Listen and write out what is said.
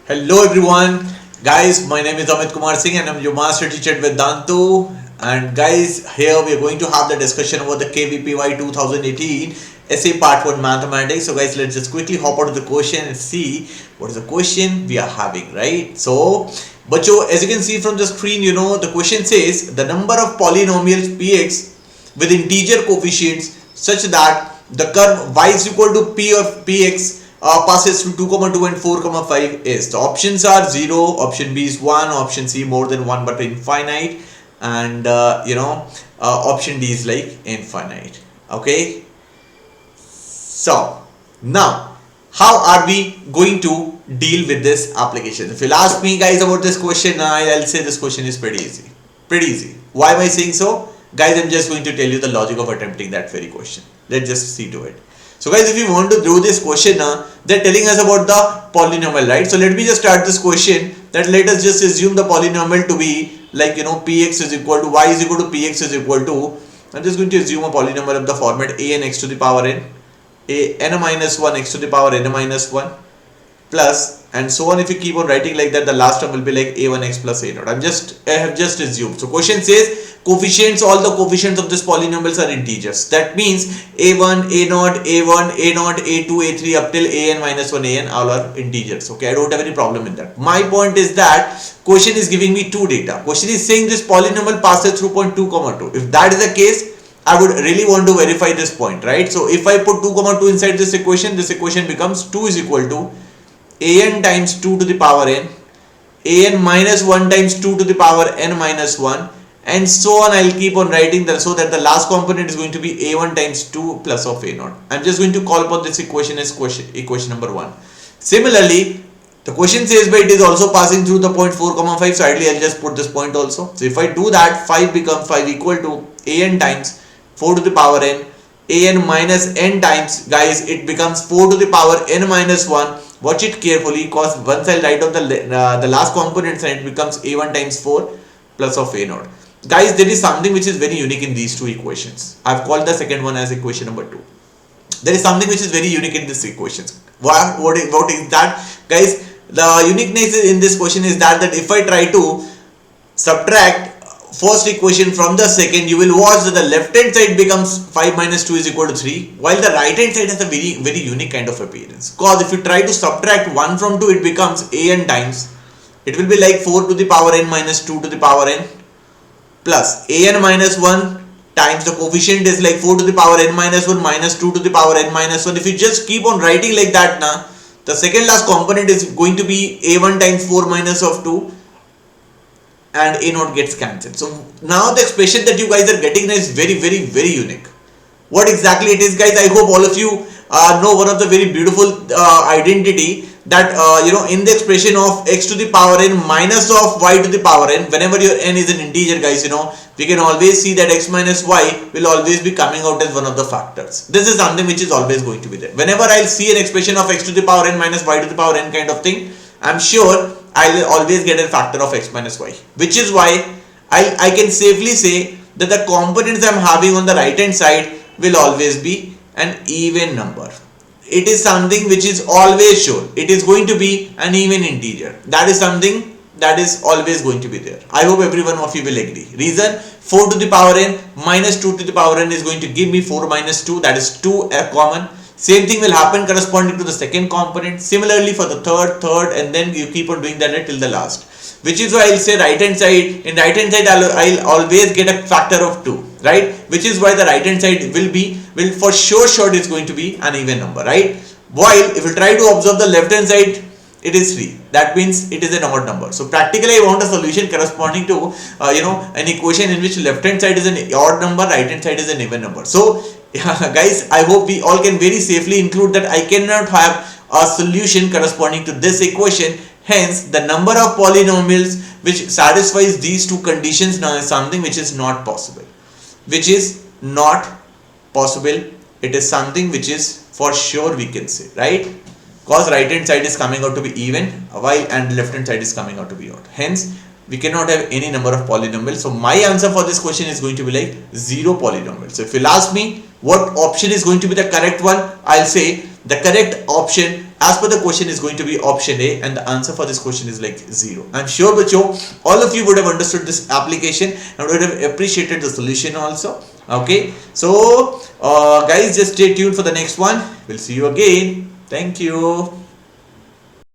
Hello everyone, guys. My name is Amit Kumar Singh and I'm your master teacher at Vedantu. And guys, here we are going to have the discussion about the KVPY 2018 essay part 1 mathematics. So guys, let's just quickly hop out of the question and see what is the question we are having, right? So, bachcho, as you can see from the screen, the question says the number of polynomials px with integer coefficients such that the curve y is equal to p of px passes through 2, 2 and 4, 5 is. The options are 0, option B is 1, option C more than 1 but infinite, and option D is like infinite. Okay, so now how are we going to deal with this application? If you'll ask me guys about this question, I'll say this question is pretty easy. Pretty easy. Why am I saying so? Guys, I'm just going to tell you the logic of attempting that very question. Let's just see to it. So guys, if you want to do this question, they're telling us about the polynomial, right? So let me just start this question that let us just assume the polynomial to be like, px is equal to y is equal to px is equal to, I'm just going to assume a polynomial of the format a n x to the power n, a n minus 1 x to the power n minus 1 plus and so on. If you keep on writing like that, the last term will be like a1x plus a0. I have just assumed. So question says coefficients, all the coefficients of this polynomials are integers. That means a1, a0, a1, a0, a2, a3 up till an minus 1 an all are integers. Okay, I don't have any problem in that. My point is that question is giving me two data. Question is saying this polynomial passes through point 2, 2. If that is the case, I would really want to verify this point, right? So if I put 2, 2 inside this equation becomes 2 is equal to an times 2 to the power an minus 1 times 2 to the power n minus 1, and so on. I'll keep on writing that so that the last component is going to be a1 times 2 plus of a0. I'm just going to call upon this equation as equation number 1. Similarly, the question says but it is also passing through the point 4, 5, so ideally I'll just put this point also. So if I do that, 5 becomes 5 equal to an times 4 to the power an minus n times, guys, it becomes 4 to the power n minus 1. Watch it carefully because once I write down the last components and it becomes a1 times 4 plus of a0. Guys, there is something which is very unique in these two equations. I've called the second one as equation number 2. There is something which is very unique in these equations. What is that? Guys, the uniqueness in this question is that if I try to subtract first equation from the second, you will watch that the left hand side becomes 5 minus 2 is equal to 3, while the right hand side has a very unique kind of appearance. Because if you try to subtract 1 from 2, it becomes an times, it will be like 4 to the power n minus 2 to the power n plus an minus 1 times the coefficient is like 4 to the power n minus 1 minus 2 to the power n minus 1. If you just keep on writing like that, the second last component is going to be a1 times 4 minus of 2 and a0 gets cancelled. So now the expression that you guys are getting is very unique. What exactly it is, guys? I hope all of you know one of the very beautiful identity that in the expression of x to the power n minus of y to the power n, whenever your n is an integer, guys, we can always see that x minus y will always be coming out as one of the factors. This is something which is always going to be there. Whenever I'll see an expression of x to the power n minus y to the power n kind of thing, I'm sure I will always get a factor of x minus y, which is why I can safely say that the components I'm having on the right hand side will always be an even number. It is something which is always sure. It is going to be an even integer. That is something that is always going to be there. I hope every one of you will agree. Reason, 4 to the power n minus 2 to the power n is going to give me 4 minus 2, that is 2 common. Same thing will happen corresponding to the second component. Similarly for the third, and then you keep on doing that till the last. Which is why I'll say right hand side. In right hand side, I'll always get a factor of 2, right? Which is why the right hand side will for sure is going to be an even number, right? While if you try to observe the left hand side, it is 3. That means it is an odd number. So practically I want a solution corresponding to an equation in which left hand side is an odd number, right hand side is an even number. So guys, I hope we all can very safely include that I cannot have a solution corresponding to this equation. Hence, the number of polynomials which satisfies these two conditions now is something which is not possible. Which is not possible. It is something which is for sure we can say, right? Because right hand side is coming out to be even, while and left hand side is coming out to be odd. Hence, we cannot have any number of polynomials. So my answer for this question is going to be like 0 polynomials. So if you'll ask me what option is going to be the correct one, I'll say The correct option as per the question is going to be option A, and the answer for this question is like 0. I'm sure bacho all of you would have understood this application and would have appreciated the solution also. Okay, so guys, just stay tuned for the next one. We'll see you again. Thank you.